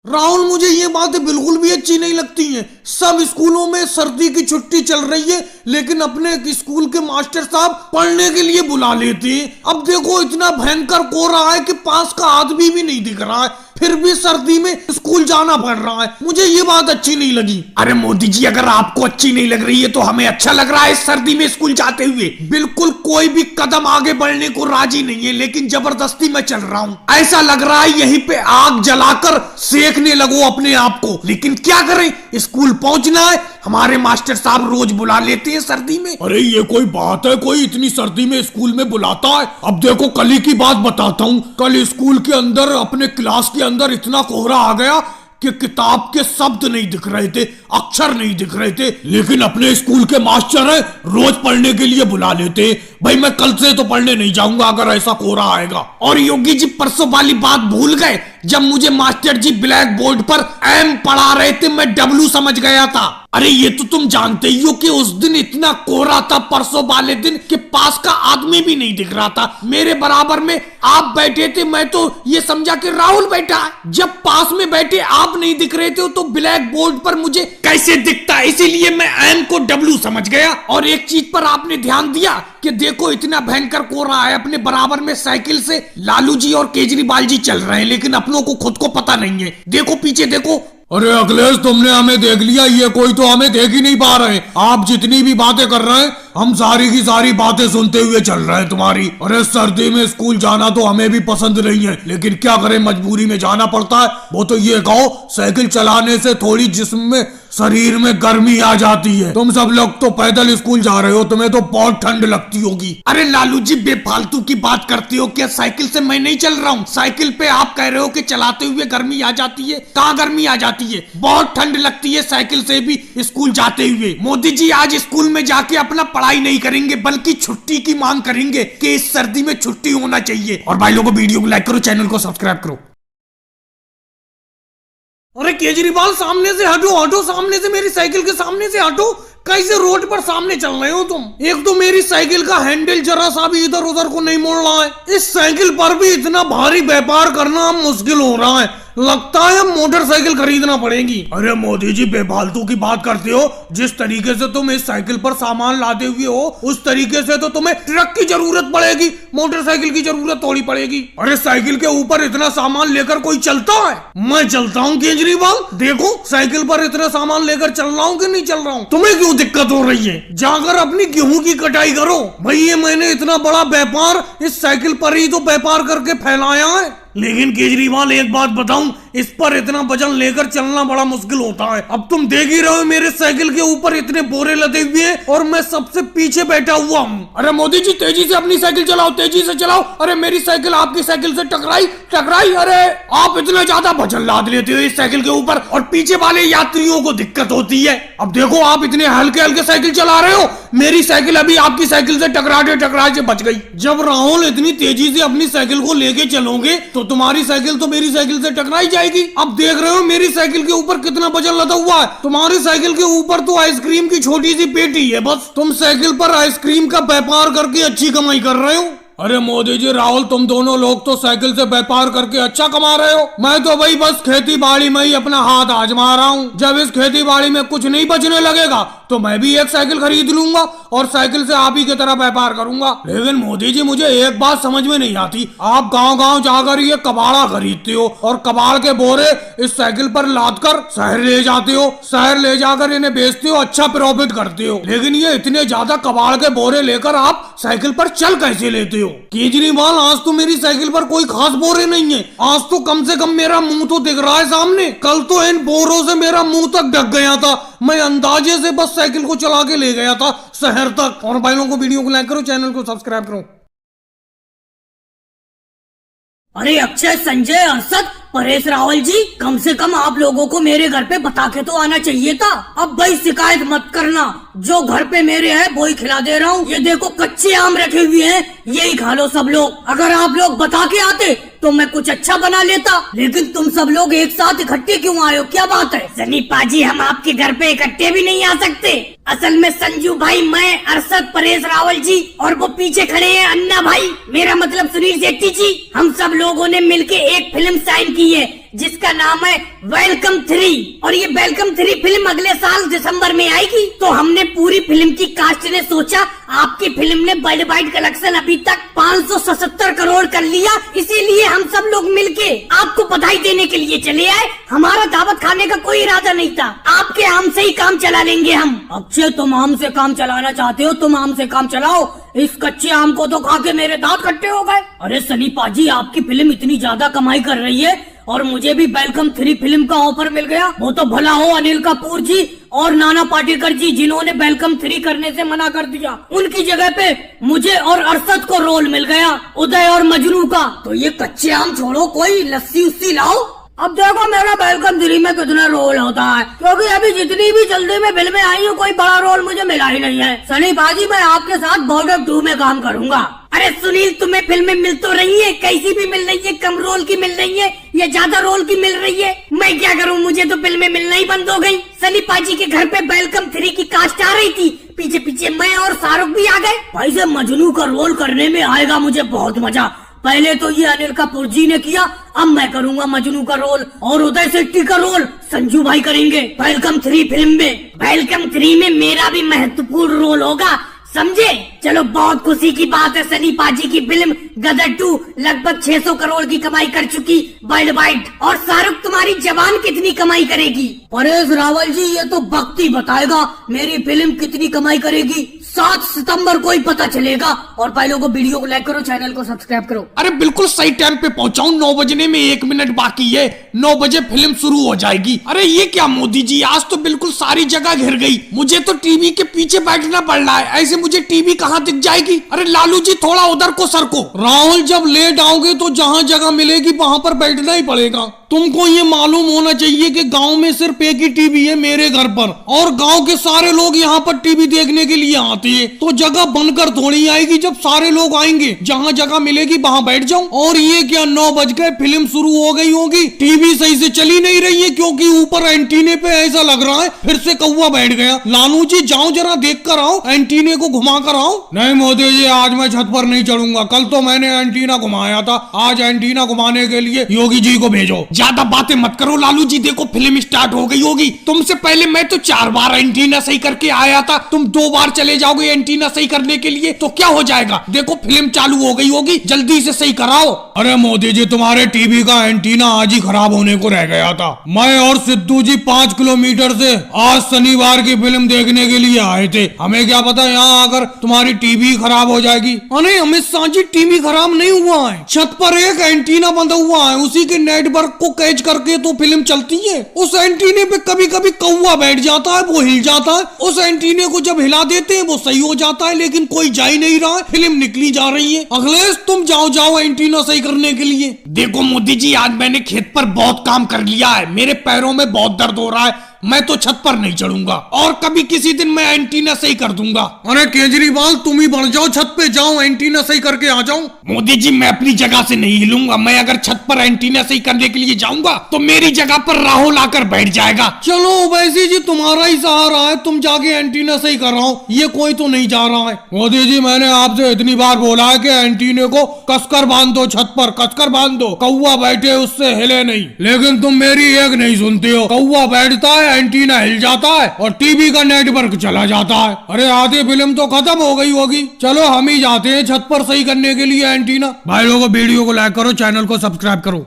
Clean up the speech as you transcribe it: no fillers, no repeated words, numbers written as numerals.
राहुल, मुझे ये बातें बिल्कुल भी अच्छी नहीं लगती हैं। सब स्कूलों में सर्दी की छुट्टी चल रही है, लेकिन अपने स्कूल के मास्टर साहब पढ़ने के लिए बुला लेते हैं। अब देखो, इतना भयंकर कोहरा है कि पास का आदमी भी नहीं दिख रहा है, फिर भी सर्दी में स्कूल जाना पड़ रहा है। मुझे ये बात अच्छी नहीं लगी। अरे मोदी जी, अगर आपको अच्छी नहीं लग रही है तो हमें अच्छा लग रहा है इस सर्दी में स्कूल जाते हुए। बिल्कुल कोई भी कदम आगे बढ़ने को राजी नहीं है, लेकिन जबरदस्ती मैं चल रहा हूँ। ऐसा लग रहा है यहीं पे आग जलाकर सेकने लगो अपने आप को, लेकिन क्या करें, स्कूल पहुंचना है। हमारे मास्टर साहब रोज बुला लेते हैं सर्दी में। अरे ये कोई बात है, कोई इतनी सर्दी में स्कूल में बुलाता है? अब देखो, कल ही की बात बताता हूँ। कल स्कूल के अंदर, अपने क्लास के अंदर इतना कोहरा आ गया कि किताब के शब्द नहीं दिख रहे थे, अक्षर नहीं दिख रहे थे। लेकिन अपने स्कूल के मास्टर हैं, रोज पढ़ने के लिए बुला लेते हैं। भाई मैं कल से तो पढ़ने नहीं जाऊंगा अगर ऐसा कोहरा आएगा। और योगी जी, परसों वाली बात भूल गए जब मुझे मास्टर जी ब्लैक बोर्ड पर एम पढ़ा रहे थे, मैं डब्लू समझ गया था। अरे ये तो तुम जानते ही हो कि उस दिन इतना कोहरा था, परसों वाले दिन, कि पास का आदमी भी नहीं दिख रहा था। मेरे बराबर में आप बैठे थे, मैं तो ये समझा कि राहुल बैठा है। जब पास में बैठे आप नहीं दिख रहे थे तो ब्लैक बोर्ड पर मुझे कैसे दिखता है, इसीलिए मैं एम को डब्लू समझ गया। और एक चीज पर आपने ध्यान दिया कि देखो, इतना भयंकर कोहरा है, अपने बराबर में साइकिल से लालू जी और केजरीवाल जी चल रहे हैं, लेकिन अपनों को खुद को पता नहीं है। देखो पीछे देखो। अरे अखिलेश, तुमने हमें देख लिया, ये कोई तो हमें देख ही नहीं पा रहे। आप जितनी भी बातें कर रहे हैं, हम सारी की सारी बातें सुनते हुए चल रहे हैं तुम्हारी। अरे सर्दी में स्कूल जाना तो हमें भी पसंद नहीं है, लेकिन क्या करें, मजबूरी में जाना पड़ता है। वो तो ये कहो, साइकिल चलाने से थोड़ी जिस्म में, शरीर में गर्मी आ जाती है। तुम सब लोग तो पैदल स्कूल जा रहे हो, तुम्हें तो बहुत ठंड लगती होगी। अरे लालू जी, बेफालतू की बात करते हो क्या? साइकिल से मैं नहीं चल रहा हूँ। साइकिल पे आप कह रहे हो कि चलाते हुए गर्मी आ जाती है। कहाँ गर्मी आ जाती है? बहुत ठंड लगती है साइकिल से भी स्कूल जाते हुए। मोदी जी आज स्कूल में जाके अपना पढ़ाई नहीं करेंगे, बल्कि छुट्टी की मांग करेंगे कि इस सर्दी में छुट्टी होना चाहिए। और भाई लोगों, वीडियो को लाइक करो, चैनल को सब्सक्राइब करो। अरे केजरीवाल, सामने से हटो, हटो सामने से, मेरी साइकिल के सामने से हटो। कैसे रोड पर सामने चल रहे हो तुम? एक तो मेरी साइकिल का हैंडल जरा सा भी इधर उधर को नहीं मोड़ रहा है। इस साइकिल पर भी इतना भारी व्यापार करना मुश्किल हो रहा है। लगता है मोटरसाइकिल खरीदना पड़ेगी। अरे मोदी जी, बेफालतू की बात करते हो। जिस तरीके से तुम इस साइकिल पर सामान लादे हुए हो, उस तरीके से तो तुम्हें ट्रक की जरूरत पड़ेगी, मोटरसाइकिल की जरूरत थोड़ी पड़ेगी। अरे साइकिल के ऊपर इतना सामान लेकर कोई चलता है? मैं चलता हूँ केजरीवाल। देखो साइकिल पर इतना सामान लेकर चल रहा हूँ कि नहीं चल रहा हूँ। तुम्हें क्यों दिक्कत हो रही है? जाकर अपनी गेहूं की कटाई करो। भैया, मैंने इतना बड़ा व्यापार इस साइकिल पर ही तो व्यापार करके फैलाया है। लेकिन केजरीवाल, एक बात बताऊं, इस पर इतना वजन लेकर चलना बड़ा मुश्किल होता है। अब तुम देख ही रहे हो, मेरे साइकिल के ऊपर इतने बोरे लदे हुए हैं और मैं सबसे पीछे बैठा हुआ हूँ। अरे मोदी जी, तेजी से अपनी साइकिल चलाओ, तेजी से चलाओ। अरे मेरी साइकिल आपकी साइकिल से टकराई। अरे आप इतना ज्यादा वजन लाद लेते हो इस साइकिल के ऊपर, और पीछे वाले यात्रियों को दिक्कत होती है। अब देखो, आप इतने हल्के हल्के साइकिल चला रहे हो, मेरी साइकिल अभी आपकी साइकिल से टकरा बच गई। जब राहुल इतनी तेजी से अपनी साइकिल को लेके चलोगे तो तुम्हारी साइकिल तो मेरी साइकिल से टकराई जाएगी। अब देख रहे हो मेरी साइकिल के ऊपर कितना वजन लदा हुआ है। तुम्हारी साइकिल के ऊपर तो आइसक्रीम की छोटी सी पेटी है बस। तुम साइकिल पर आइसक्रीम का व्यापार करके अच्छी कमाई कर रहे हो। अरे मोदी जी, राहुल, तुम दोनों लोग तो साइकिल से व्यापार करके अच्छा कमा रहे हो। मैं तो भाई बस खेती बाड़ी में ही अपना हाथ आजमा रहा हूँ। जब इस खेती बाड़ी में कुछ नहीं बचने लगेगा तो मैं भी एक साइकिल खरीद लूंगा और साइकिल से आप ही की तरह व्यापार करूंगा। लेकिन मोदी जी, मुझे एक बात समझ में नहीं आती। आप गांव-गांव जाकर ये कबाड़ा खरीदते हो और कबाड़ के बोरे इस साइकिल पर लादकर शहर ले जाते हो। शहर ले जाकर इन्हें बेचते हो, अच्छा प्रॉफिट करते हो। लेकिन ये इतने ज्यादा कबाड़ के बोरे लेकर आप साइकिल पर चल कैसे लेते हो? केजरीवाल, आज तो मेरी साइकिल पर कोई खास बोरे नहीं है। आज तो कम से कम मेरा मुंह तो दिख रहा है सामने। कल तो इन बोरों से मेरा मुंह तक ढक गया था। मैं अंदाजे से बस साइकिल को चला के ले गया था शहर तक। और भाई लोगों को वीडियो को लाइक करो, चैनल को सब्सक्राइब करो। अरे अक्षय, संजय, अर्षद, परेश रावल जी, कम से कम आप लोगों को मेरे घर पे बता के तो आना चाहिए था। अब भाई शिकायत मत करना, जो घर पे मेरे है वो ही खिला दे रहा हूँ। ये देखो कच्चे आम रखे हुए हैं, यही खा लो सब लोग। अगर आप लोग बता के आते तो मैं कुछ अच्छा बना लेता, लेकिन तुम सब लोग एक साथ इकट्ठे क्यों आए हो? क्या बात है? सनी पाजी, हम आपके घर पे इकट्ठे भी नहीं आ सकते। असल में संजू भाई, मैं, अर्षद, परेश रावल जी और वो पीछे खड़े हैं अन्ना भाई, मेरा मतलब सुनील शेट्टी जी, हम सब लोगों ने मिलके एक फिल्म साइन की है। जिसका नाम है वेलकम 3 और ये वेलकम 3 फिल्म अगले साल दिसंबर में आएगी। तो हमने पूरी फिल्म की कास्ट ने सोचा आपकी फिल्म ने वर्ल्ड वाइड कलेक्शन अभी तक 577 करोड़ कर लिया, इसीलिए हम सब लोग मिलके आपको बधाई देने के लिए चले आए। हमारा दावत खाने का कोई इरादा नहीं था, आपके आम से ही काम चला लेंगे हम। अक्षय तुम आम से काम चलाना चाहते हो, तुम आम से काम चलाओ, इस कच्चे आम को तो खा के मेरे दांत खट्टे हो गए। अरे सनी पाजी, आपकी फिल्म इतनी ज्यादा कमाई कर रही है और मुझे भी वेलकम 3 फिल्म का ऑफर मिल गया। वो तो भला हो अनिल कपूर जी और नाना पाटेकर जी जिन्होंने वेलकम 3 करने से मना कर दिया, उनकी जगह पे मुझे और अरशद को रोल मिल गया उदय और मजनू का। तो ये कच्चे आम छोड़ो, कोई लस्सी उस्सी लाओ। अब देखो मेरा वेलकम 3 में कितना रोल होता है, क्योंकि अभी जितनी भी जल्दी में फिल्में आई है कोई बड़ा रोल मुझे मिला ही नहीं है। सनी पाजी मैं आपके साथ बॉर्डर 2 में काम करूंगा। अरे सुनील, तुम्हें फिल्में मिल तो रही है, कैसी भी मिल रही है, कम रोल की मिल रही है या ज्यादा रोल की मिल रही है, मैं क्या करूं, मुझे तो फिल्में मिलना ही बंद हो गई। सनी पाजी के घर पे वेलकम 3 की कास्ट आ रही थी, पीछे पीछे मैं और शाहरुख भी आ गए। भाई से मजनू का रोल करने में आएगा मुझे बहुत मजा। पहले तो ये अनिल कपूर जी ने किया, अब मैं करूंगा मजनू का रोल और उदय शेट्टी का रोल संजू भाई करेंगे वेलकम 3 फिल्म में। वेलकम 3 में मेरा भी महत्वपूर्ण रोल होगा, समझे। चलो बहुत खुशी की बात है, सनी पाजी की फिल्म गदर 2 लगभग 600 करोड़ की कमाई कर चुकी वर्ल्ड वाइड। और शाहरुख तुम्हारी जवान कितनी कमाई करेगी? परेश रावल जी ये तो वक्त ही बताएगा मेरी फिल्म कितनी कमाई करेगी। 7 सितंबर को ही पता चलेगा। और पहले को वीडियो को लाइक करो, चैनल को सब्सक्राइब करो। अरे बिल्कुल सही टाइम पे पहुंचाऊं, 9 बजने में 1 मिनट बाकी है, 9 बजे फिल्म शुरू हो जाएगी। अरे ये क्या मोदी जी, आज तो बिल्कुल सारी जगह घिर गई, मुझे तो टीवी के पीछे बैठना पड़ रहा है, ऐसे मुझे टीवी कहाँ दिख जाएगी। अरे लालू जी थोड़ा उधर को सरको। राहुल जब लेट आओगे तो जहाँ जगह मिलेगी वहाँ पर बैठना ही पड़ेगा। तुमको ये मालूम होना चाहिए कि गांव में सिर्फ एक ही टीवी है मेरे घर पर, और गांव के सारे लोग यहाँ पर टीवी देखने के लिए आते हैं, तो जगह बनकर थोड़ी आएगी। जब सारे लोग आएंगे जहाँ जगह मिलेगी वहाँ बैठ जाओ। और ये क्या 9 बज गए, फिल्म शुरू हो गई होगी, टीवी सही से चली नहीं रही है क्योंकि ऊपर एंटीने पे ऐसा लग रहा है फिर से कौवा बैठ गया। लालू जी जाओ जरा देख कर आओ, एंटीने को घुमा कर आओ। नहीं मोदी जी, आज मैं छत पर नहीं चढ़ूंगा, कल तो मैंने एंटीना घुमाया था, आज एंटीना घुमाने के लिए योगी जी को भेजो। ज्यादा बातें मत करो लालू जी, देखो फिल्म स्टार्ट हो गई होगी। तुमसे पहले मैं तो 4 बार एंटीना सही करके आया था, तुम 2 बार चले जाओगे एंटीना सही करने के लिए तो क्या हो जाएगा। देखो फिल्म चालू हो गई होगी, जल्दी से सही कराओ। अरे मोदी जी, तुम्हारे टीवी का एंटीना आज ही खराब होने को रह गया था। मैं और सिद्धू जी 5 किलोमीटर से आज शनिवार की फिल्म देखने के लिए आए थे, हमें क्या पता यहाँ आकर तुम्हारी टीवी खराब हो जाएगी। अरे अमित शाह जी, टीवी खराब नहीं हुआ है, छत पर एक एंटीना बंधा हुआ है, उसी के नेटवर्क को कैच करके तो फिल्म चलती है। उस एंटीने पे कभी कभी कौवा बैठ जाता है, वो हिल जाता है, उस एंटीने को जब हिला देते हैं वो सही हो जाता है, लेकिन कोई जा ही नहीं रहा है, फिल्म निकली जा रही है। अखिलेश तुम जाओ एंटीना सही करने के लिए। देखो मोदी जी, आज मैंने खेत पर बहुत काम कर लिया है, मेरे पैरों में बहुत दर्द हो रहा है, मैं तो छत पर नहीं चढ़ूंगा, और कभी किसी दिन मैं एंटीना सही कर दूंगा। अरे केजरीवाल तुम ही बढ़ जाओ, छत पे जाओ, एंटीना सही करके आ जाओ। मोदी जी मैं अपनी जगह से नहीं हिलूंगा, मैं अगर छत पर एंटीना सही करने के लिए जाऊंगा तो मेरी जगह पर राहुल आकर बैठ जाएगा। चलो वैसे जी तुम्हारा ही सहारा है, तुम जाके एंटीना सही कर रहा हो, ये कोई तो नहीं जा रहा है। मोदी जी मैंने आपसे इतनी बार बोला है कि एंटीने को कसकर बांध दो, छत पर कसकर बांध दो, कौवा बैठे उससे हिले नहीं, लेकिन तुम मेरी एक नहीं सुनते हो। कौवा बैठता है, एंटीना हिल जाता है और टीवी का नेटवर्क चला जाता है। अरे आधी फिल्म तो खत्म हो गई होगी, चलो हम ही जाते हैं छत पर सही करने के लिए एंटीना। भाई लोगों वीडियो को लाइक करो, चैनल को सब्सक्राइब करो।